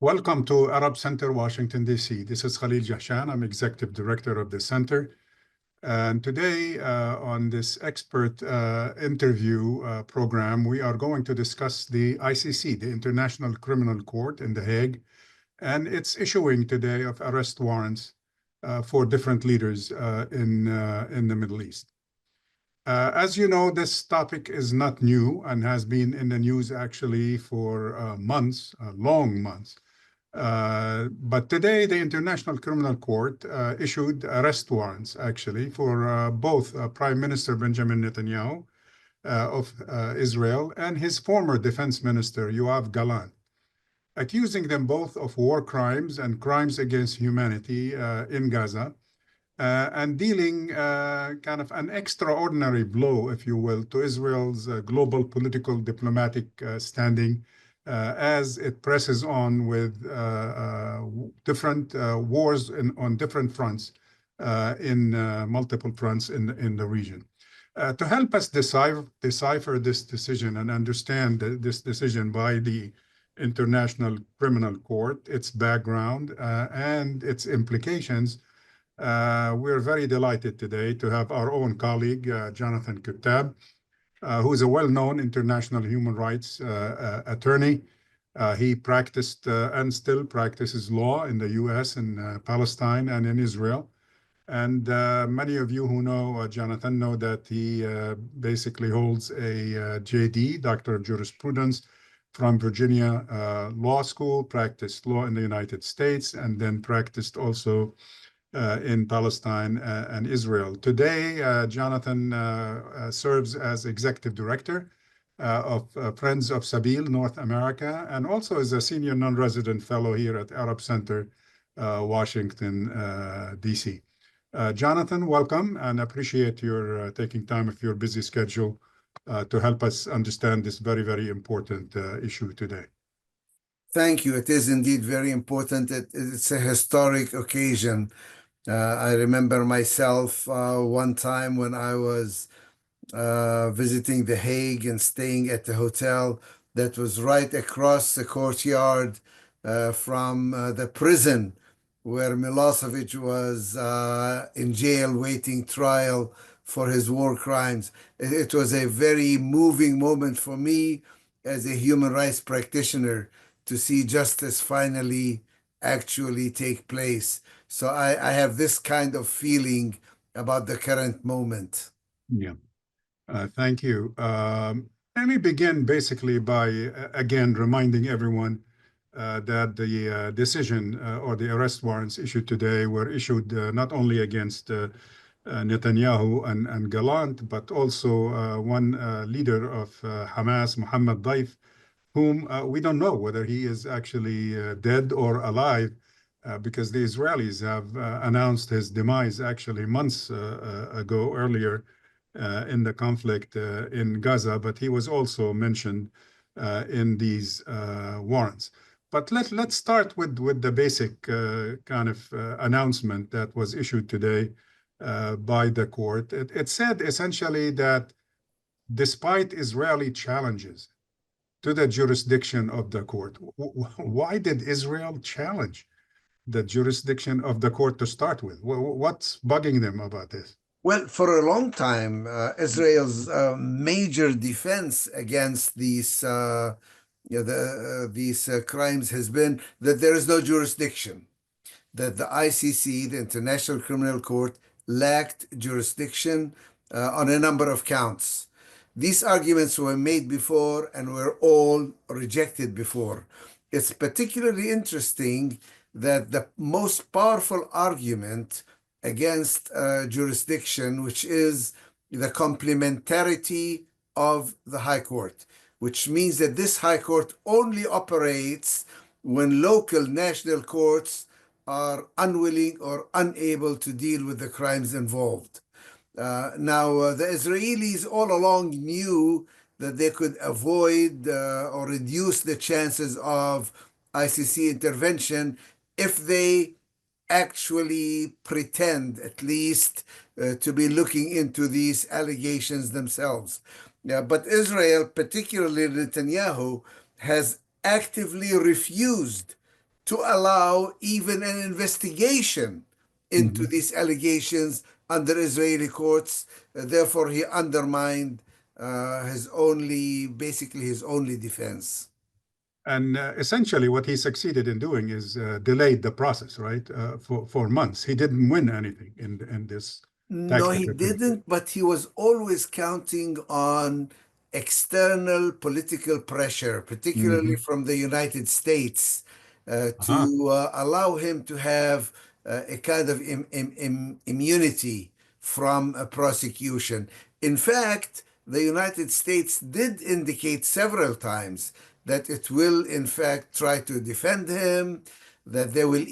Welcome to Arab Center, Washington, D.C. This is Khalil Jahshan. I'm Executive Director of the Center. And today, on this expert interview program, we are going to discuss the ICC, the International Criminal Court in The Hague, and its issuing today of arrest warrants for different leaders in the Middle East. As you know, this topic is not new and has been in the news actually for months, long months. But today, the International Criminal Court issued arrest warrants, actually, for both Prime Minister Benjamin Netanyahu of Israel and his former Defense Minister, Yoav Gallant, accusing them both of war crimes and crimes against humanity in Gaza, and dealing kind of an extraordinary blow, if you will, to Israel's global political diplomatic standing as it presses on with different wars on different fronts, in multiple fronts in the region. To help us decipher this decision and understand this decision by the International Criminal Court, its background, and its implications, we're very delighted today to have our own colleague, Jonathan Kuttab, who is a well-known international human rights attorney. He practiced and still practices law in the U.S., in Palestine, and in Israel. And many of you who know Jonathan know that he basically holds a JD, Doctor of Jurisprudence, from Virginia Law School, practiced law in the United States, and then practiced also in Palestine and Israel. Today, Jonathan serves as Executive Director of Friends of Sabil North America, and also is a Senior Non-Resident Fellow here at Arab Center, Washington, D.C. Jonathan, welcome, and appreciate your taking time of your busy schedule to help us understand this very, very important issue today. Thank you. It is indeed very important. It's a historic occasion. I remember myself one time when I was visiting The Hague and staying at the hotel that was right across the courtyard from the prison where Milosevic was in jail waiting trial for his war crimes. It was a very moving moment for me as a human rights practitioner to see justice finally actually take place. So I have this kind of feeling about the current moment. Yeah, thank you. Let me begin basically by, again, reminding everyone that the decision or the arrest warrants issued today were issued not only against Netanyahu and Gallant, but also one leader of Hamas, Mohammed Daif, whom we don't know whether he is actually dead or alive, because the Israelis have announced his demise actually months ago, earlier in the conflict in Gaza, but he was also mentioned in these warrants. But let's start with the basic kind of announcement that was issued today by the court. It said essentially that despite Israeli challenges to the jurisdiction of the court, why did Israel challenge the jurisdiction of the court to start with? What's bugging them about this? Well, for a long time, Israel's major defense against these crimes has been that there is no jurisdiction, that the ICC, the International Criminal Court, lacked jurisdiction on a number of counts. These arguments were made before and were all rejected before. It's particularly interesting that the most powerful argument against jurisdiction, which is the complementarity of the High Court, which means that this High Court only operates when local national courts are unwilling or unable to deal with the crimes involved. Now, the Israelis all along knew that they could avoid or reduce the chances of ICC intervention if they actually pretend, at least, to be looking into these allegations themselves. But Israel, particularly Netanyahu, has actively refused to allow even an investigation into Mhm. these allegations under Israeli courts. Therefore, he undermined basically his only defense. And essentially, what he succeeded in doing is delayed the process, right, for months. He didn't win anything in this No, he tactical. didn't, but he was always counting on external political pressure, particularly Hmm. from the United States, Uh-huh. to allow him to have a kind of immunity from a prosecution. In fact, the United States did indicate several times that it will, in fact, try to defend him, that they will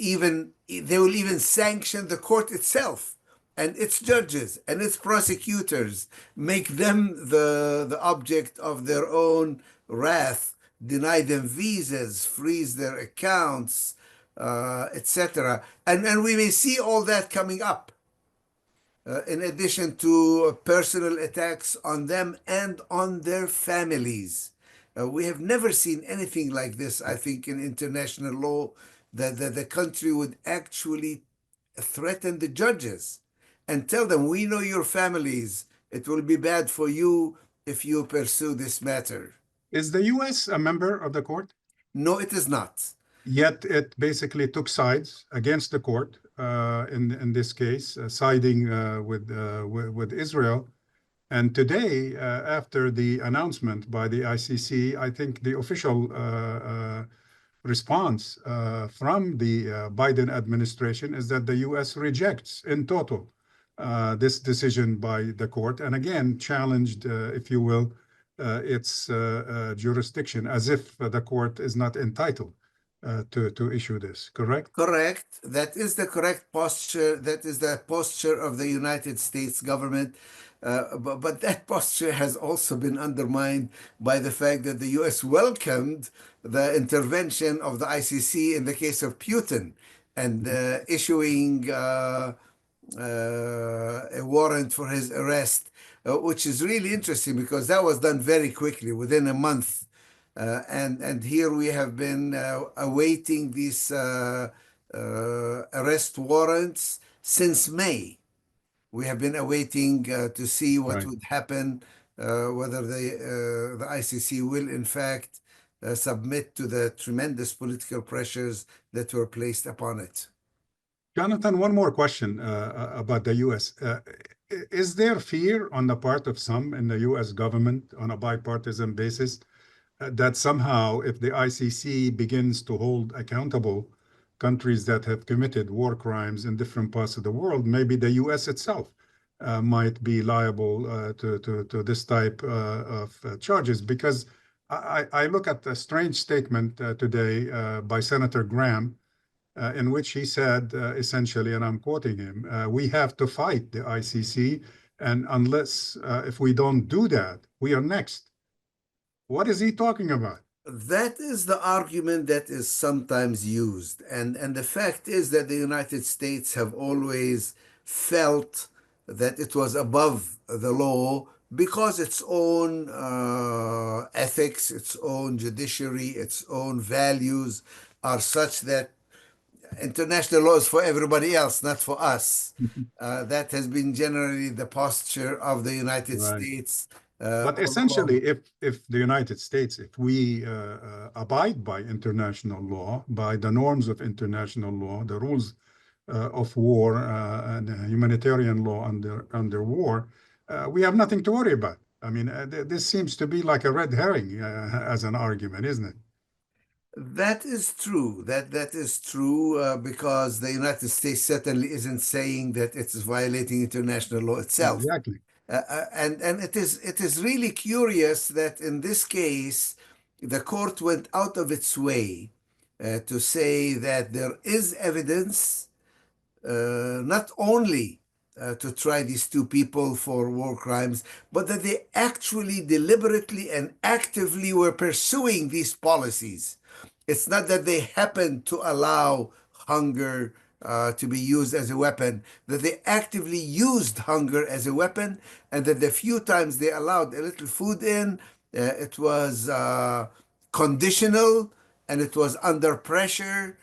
even sanction the court itself and its judges and its prosecutors, make them the object of their own wrath, deny them visas, freeze their accounts, etc. And we may see all that coming up, in addition to personal attacks on them and on their families. We have never seen anything like this, I think, in international law, that the country would actually threaten the judges and tell them, we know your families. It will be bad for you if you pursue this matter. Is the U.S. a member of the court? No, it is not. Yet it basically took sides against the court in this case, siding with Israel. And today, after the announcement by the ICC, I think the official response from the Biden administration is that the U.S. rejects in total this decision by the court, and again challenged, if you will, its jurisdiction, as if the court is not entitled to issue this. Correct? Correct. That is the correct posture. That is the posture of the United States government. But that posture has also been undermined by the fact that the US welcomed the intervention of the ICC in the case of Putin, and issuing a warrant for his arrest, which is really interesting because that was done very quickly, within a month. And here we have been awaiting these arrest warrants since May. We have been awaiting to see what Right. would happen, whether the ICC will, in fact, submit to the tremendous political pressures that were placed upon it. Jonathan, one more question about the U.S. Is there fear on the part of some in the U.S. government on a bipartisan basis that somehow, if the ICC begins to hold accountable countries that have committed war crimes in different parts of the world, maybe the U.S. itself might be liable to this type of charges? Because I look at a strange statement today by Senator Graham, in which he said, essentially, and I'm quoting him, we have to fight the ICC, and unless, if we don't do that, we are next. What is he talking about? That is the argument that is sometimes used. And the fact is that the United States have always felt that it was above the law because its own ethics, its own judiciary, its own values are such that international law is for everybody else, not for us. That has been generally the posture of the United Right. States But all along. essentially, if the United States, if we abide by international law, by the norms of international law, the rules of war and humanitarian law under war, we have nothing to worry about. I mean, this seems to be like a red herring as an argument, isn't it? That is true. That is true, because the United States certainly isn't saying that it is violating international law itself. Exactly. And it is really curious that in this case, the court went out of its way to say that there is evidence, not only to try these two people for war crimes, but that they actually deliberately and actively were pursuing these policies. It's not that they happened to allow hunger to be used as a weapon, that they actively used hunger as a weapon, and that the few times they allowed a little food in, it was conditional and it was under pressure.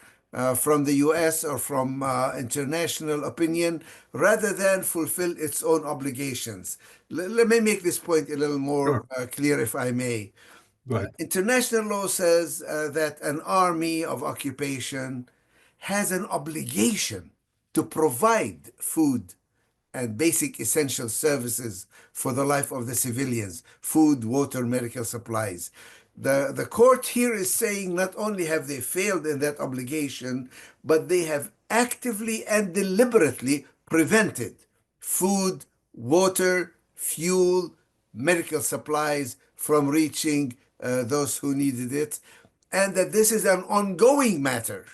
from the US or from international opinion rather than fulfill its own obligations. Let me make this point a little more Sure. clear, if I may. Go ahead. International law says that an army of occupation has an obligation to provide food and basic essential services for the life of the civilians: food, water, medical supplies. The court here is saying not only have they failed in that obligation, but they have actively and deliberately prevented food, water, fuel, medical supplies from reaching those who needed it, and that this is an ongoing matter.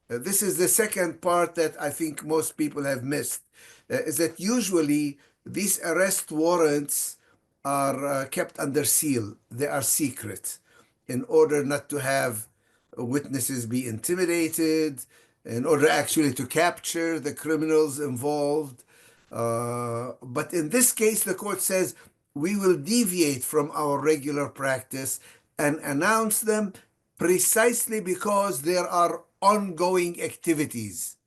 This is the second part that I think most people have missed, is that usually these arrest warrants are kept under seal. They are secret in order not to have witnesses be intimidated, in order actually to capture the criminals involved. But in this case, the court says we will deviate from our regular practice and announce them precisely because there are ongoing activities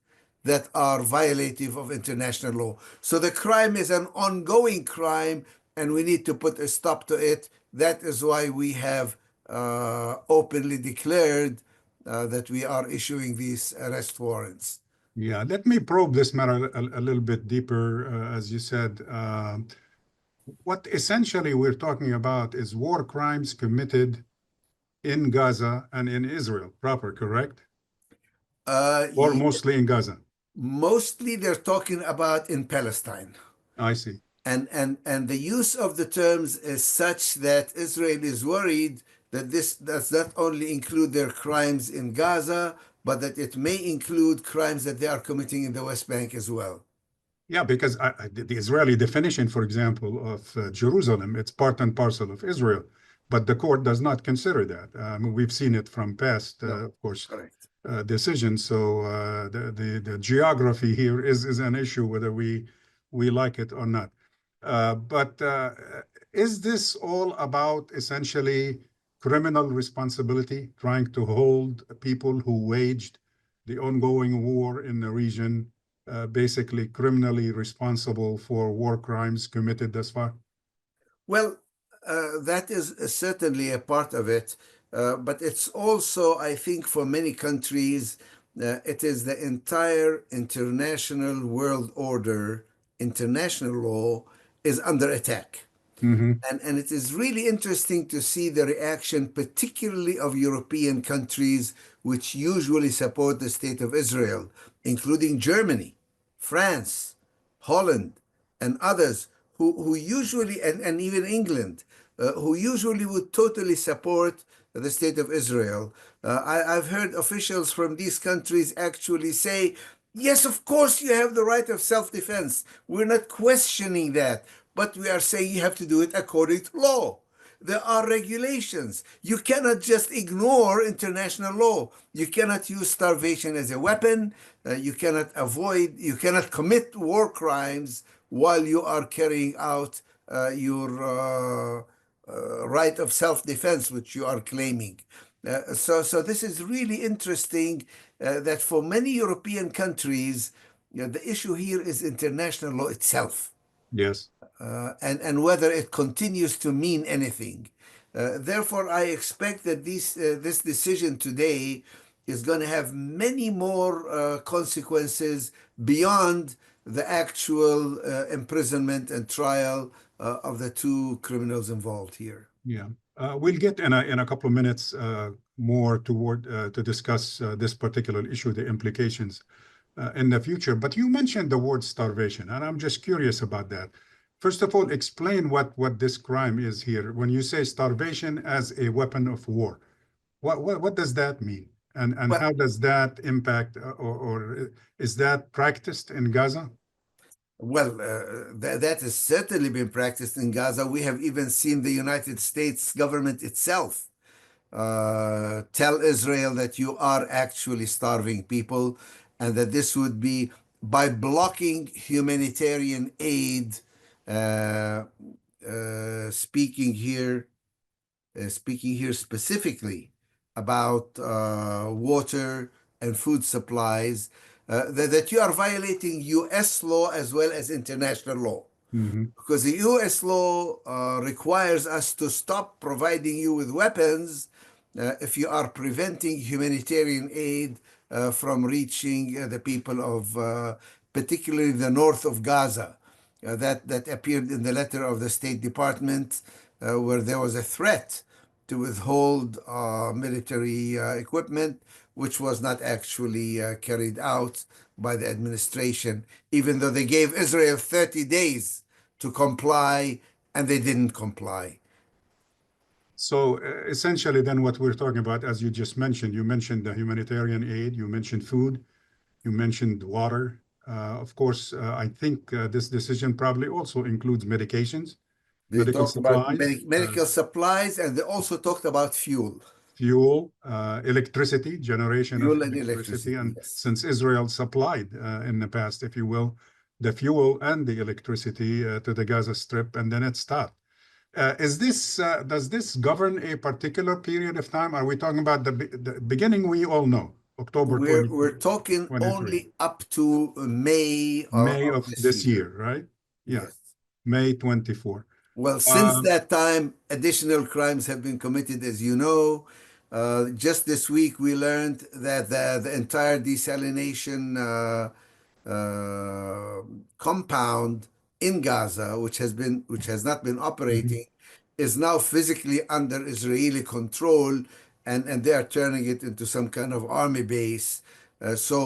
that are violative of international law. So the crime is an ongoing crime, and we need to put a stop to it. That is why we have openly declared that we are issuing these arrest warrants. Yeah, let me probe this matter a little bit deeper. As you said, what essentially we're talking about is war crimes committed in Gaza and in Israel proper, correct? Or Ye- mostly in Gaza. Mostly they're talking about in Palestine. I see. And the use of the terms is such that Israel is worried that this does not only include their crimes in Gaza, but that it may include crimes that they are committing in the West Bank as well. Yeah, because the Israeli definition, for example, of Jerusalem, it's part and parcel of Israel, but the court does not consider that. We've seen it from past, No, of course, correct. decisions. So the geography here is an issue, whether we like it or not. But is this all about essentially criminal responsibility, trying to hold people who waged the ongoing war in the region basically criminally responsible for war crimes committed thus far? Well, that is certainly a part of it, but it's also, I think, for many countries, it is the entire international world order, international law is under attack. Hmm. And it is really interesting to see the reaction, particularly of European countries, which usually support the state of Israel, including Germany, France, Holland, and others who usually, and even England, who usually would totally support the state of Israel. I've heard officials from these countries actually say, yes, of course, you have the right of self defense. We're not questioning that, but we are saying you have to do it according to law. There are regulations. You cannot just ignore international law. You cannot use starvation as a weapon. You cannot commit war crimes while you are carrying out your right of self-defense, which you are claiming. So this is really interesting that for many European countries, the issue here is international law itself, Yes. and whether it continues to mean anything. Therefore, I expect that this decision today is going to have many more consequences beyond the actual imprisonment and trial of the two criminals involved here. Yeah. We'll get in a couple of minutes more toward to discuss this particular issue, the implications in the future. But you mentioned the word starvation, and I'm just curious about that. First of all, explain what this crime is here. When you say starvation as a weapon of war, what does that mean? And Well, how does that impact, or is that practiced in Gaza? that has certainly been practiced in Gaza. We have even seen the United States government itself tell Israel that you are actually starving people, and that this would be by blocking humanitarian aid. Uh, Speaking here, speaking here specifically about water, and food supplies, that you are violating U.S. law as well as international law. Mhm. Because the U.S. law requires us to stop providing you with weapons if you are preventing humanitarian aid from reaching the people of particularly the north of Gaza. That appeared in the letter of the State Department where there was a threat to withhold military equipment, which was not actually carried out by the administration, even though they gave Israel 30 days to comply, and they didn't comply. So essentially, then what we're talking about, as you just mentioned, you mentioned the humanitarian aid, you mentioned food, you mentioned water. Of course, I think this decision probably also includes medications, They medical talked about supplies, medical supplies, and they also talked about fuel. fuel, electricity, generation of Fuel and electricity. electricity, And yes. since Israel supplied in the past, if you will, the fuel and the electricity to the Gaza Strip, and then it stopped. Does this govern a particular period of time? Are we talking about the beginning? We all know, October We're talking 2023, only up to May May of of this this year. year, right? Yeah, Yes. May 24. Well, since Um, that time, additional crimes have been committed, as you know. Just this week, we learned that the entire desalination compound in Gaza, which has not been mhm. operating, is now physically under Israeli control, and they are turning it into some kind of army base. So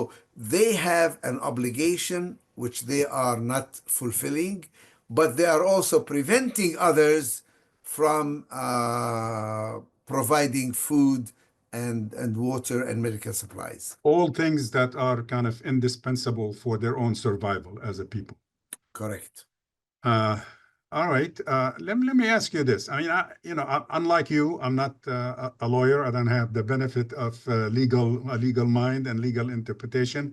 they have an obligation which they are not fulfilling, but they are also preventing others from providing food and water and medical supplies. All things that are kind of indispensable for their own survival as a people. Correct. Uh, all right. Let me ask you this. I mean, unlike you, I'm not a lawyer. I don't have the benefit of a legal mind and legal interpretation.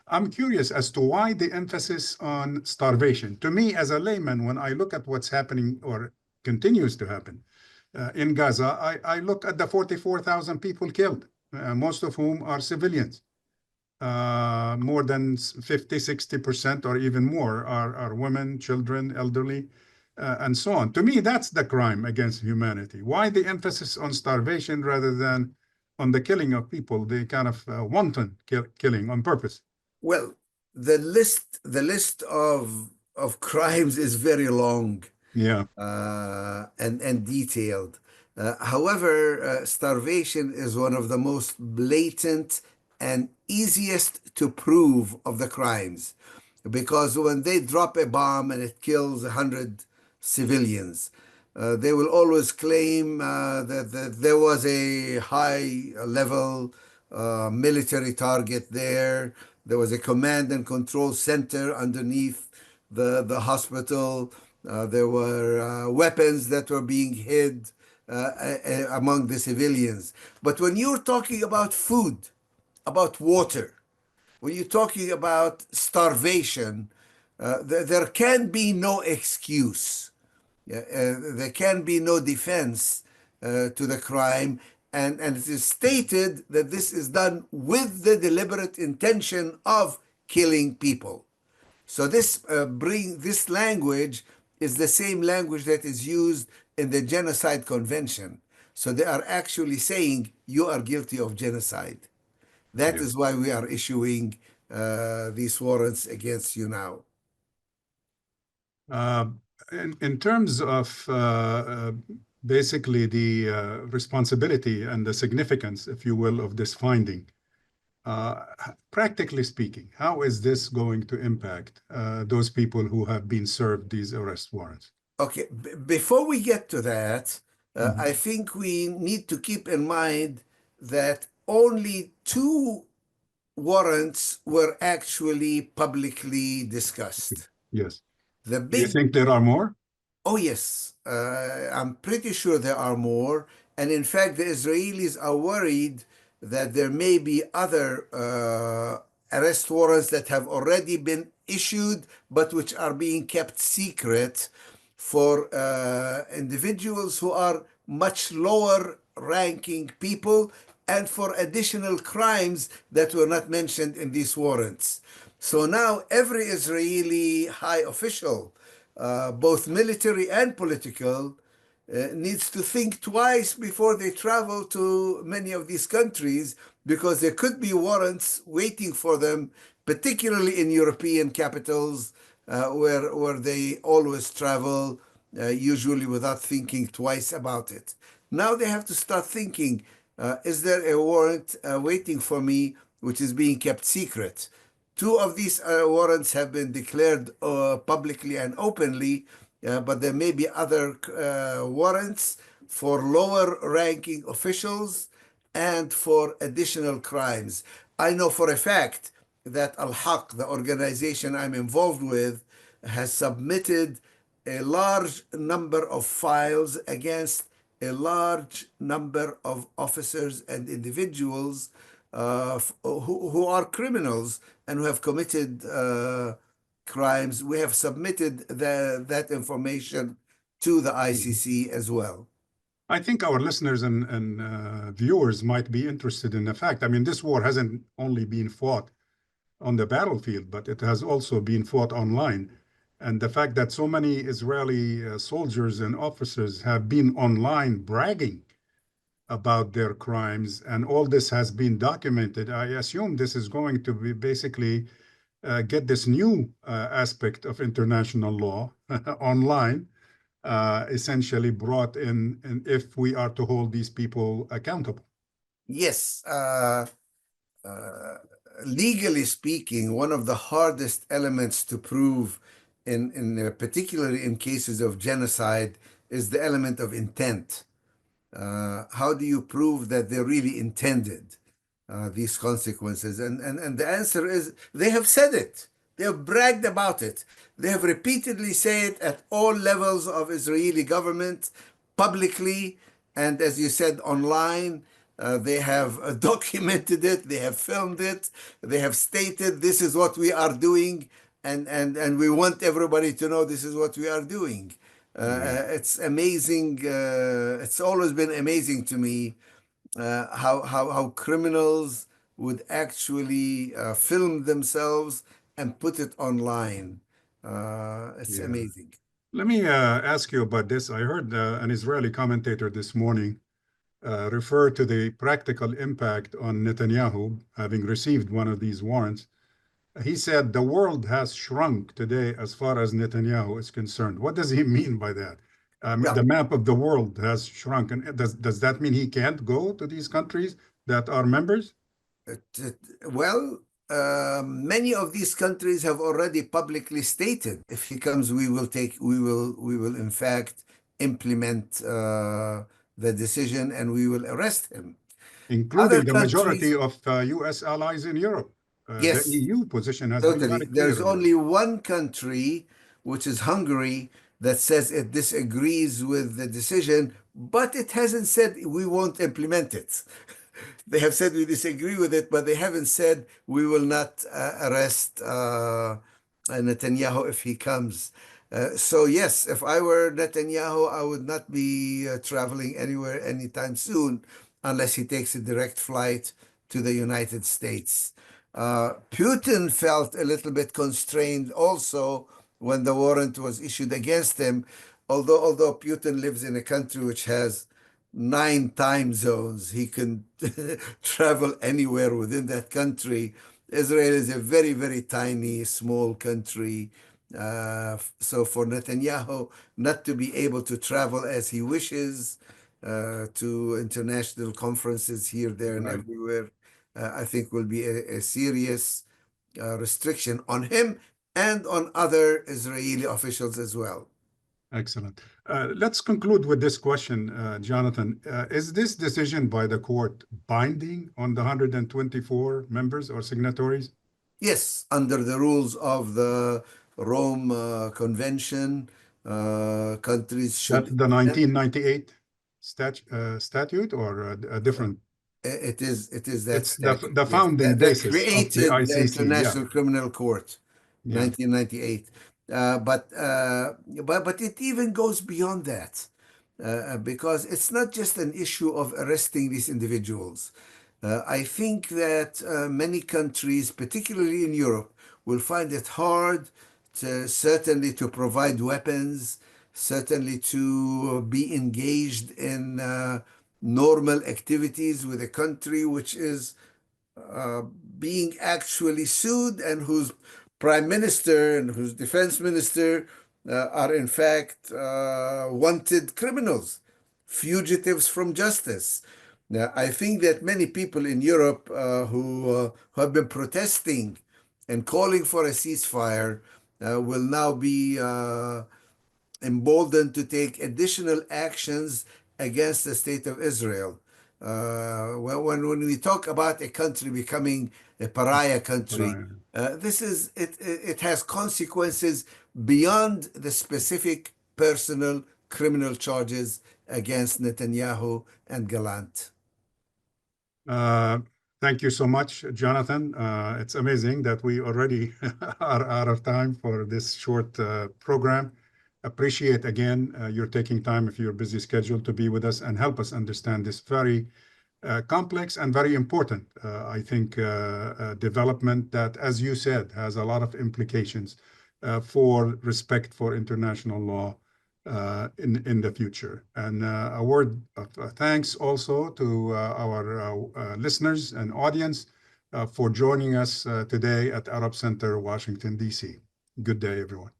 I'm curious as to why the emphasis on starvation. To me, as a layman, when I look at what's happening or continues to happen in Gaza, I look at the 44,000 people killed, most of whom are civilians. More than 50, 60% or even more are women, children, elderly, and so on. To me, that's the crime against humanity. Why the emphasis on starvation rather than on the killing of people, the kind of wanton killing on purpose? Well, the list of crimes is very long Yeah. and detailed. However, starvation is one of the most blatant and easiest to prove of the crimes, because when they drop a bomb and it kills 100 civilians, they will always claim that there was a high level military target there. There was a command and control center underneath the hospital. There were weapons that were being hid among the civilians. But when you're talking about food, about water, when you're talking about starvation, there can be no excuse. There can be no defense to the crime. And it is stated that this is done with the deliberate intention of killing people. So this language is the same language that is used in the Genocide Convention. So they are actually saying you are guilty of genocide. That Yeah. is why we are issuing these warrants against you now. Uh, in terms of basically the responsibility and the significance, if you will, of this finding, uh, practically speaking, how is this going to impact those people who have been served these arrest warrants? Okay, before we get to that, Mhm. I think we need to keep in mind that only two warrants were actually publicly discussed. Yes. The Do you big think there are more? Oh, yes. I'm pretty sure there are more. And in fact, the Israelis are worried that there may be other arrest warrants that have already been issued, but which are being kept secret for individuals who are much lower ranking people and for additional crimes that were not mentioned in these warrants. So now every Israeli high official, both military and political, needs to think twice before they travel to many of these countries, because there could be warrants waiting for them, particularly in European capitals, where they always travel, usually without thinking twice about it. Now they have to start thinking, is there a warrant waiting for me which is being kept secret? Two of these warrants have been declared publicly and openly, but there may be other warrants for lower ranking officials and for additional crimes. I know for a fact that Al-Haq, the organization I'm involved with, has submitted a large number of files against a large number of officers and individuals who are criminals and who have committed crimes. We have submitted that information to the ICC as well. I think our listeners and viewers might be interested in the fact. I mean, this war hasn't only been fought on the battlefield, but it has also been fought online. And the fact that so many Israeli soldiers and officers have been online bragging about their crimes, and all this has been documented, I assume this is going to be basically get this new aspect of international law online, essentially brought in, and if we are to hold these people accountable. Yes. Legally speaking, one of the hardest elements to prove, particularly in cases of genocide, is the element of intent. How do you prove that they really intended these consequences? And the answer is they have said it. They have bragged about it. They have repeatedly said it at all levels of Israeli government, publicly, and as you said, online. They have documented it. They have filmed it. They have stated this is what we are doing, and we want everybody to know this is what we are doing. It's amazing. It's always been amazing to me how criminals would actually film themselves and put it online. It's amazing. Let me ask you about this. I heard an Israeli commentator this morning refer to the practical impact on Netanyahu having received one of these warrants. He said the world has shrunk today as far as Netanyahu is concerned. What does he mean by that? The map of the world has shrunk. And does that mean he can't go to these countries that are members? Well, many of these countries have already publicly stated, if he comes, we will in fact implement the decision, and we will arrest him. Including the majority of U.S. allies in Europe. Yes, the EU position has totally. been very clear. There's only one country, which is Hungary, that says it disagrees with the decision, but it hasn't said we won't implement it. They have said we disagree with it, but they haven't said we will not arrest Netanyahu if he comes. So yes, if I were Netanyahu, I would not be traveling anywhere anytime soon unless he takes a direct flight to the United States. Putin felt a little bit constrained also when the warrant was issued against him, although Putin lives in a country which has 9 time zones, he can travel anywhere within that country. Israel is a very, very tiny, small country. So for Netanyahu not to be able to travel as he wishes to international conferences here, there, and everywhere, I think will be a serious restriction on him and on other Israeli officials as well. Excellent. Let's conclude with this question, Jonathan. Is this decision by the court binding on the 124 members or signatories? Yes, under the rules of the Rome Convention, countries should... That's the 1998 statute, or a different? It is that It's statute, the founding that basis of created the ICC. the International Criminal Court, 1998. But it even goes beyond that. because it's not just an issue of arresting these individuals. I think that many countries, particularly in Europe, will find it hard certainly to provide weapons, certainly to be engaged in normal activities with a country which is uh, being actually sued and whose prime minister and whose defense minister are in fact wanted criminals, fugitives from justice. Now, I think that many people in Europe who have been protesting and calling for a ceasefire will now be emboldened to take additional actions against the state of Israel. When we talk about a country becoming a pariah country, Right. it has consequences beyond the specific personal criminal charges against Netanyahu and Gallant. Uh, Thank you so much, Jonathan. It's amazing that we already are out of time for this short program. Appreciate again your taking time of your busy schedule to be with us and help us understand this very complex and very important, I think, development that, as you said, has a lot of implications for respect for international law in the future. And a word of thanks also to our listeners and audience for joining us today at Arab Center, Washington, D.C. Good day, everyone.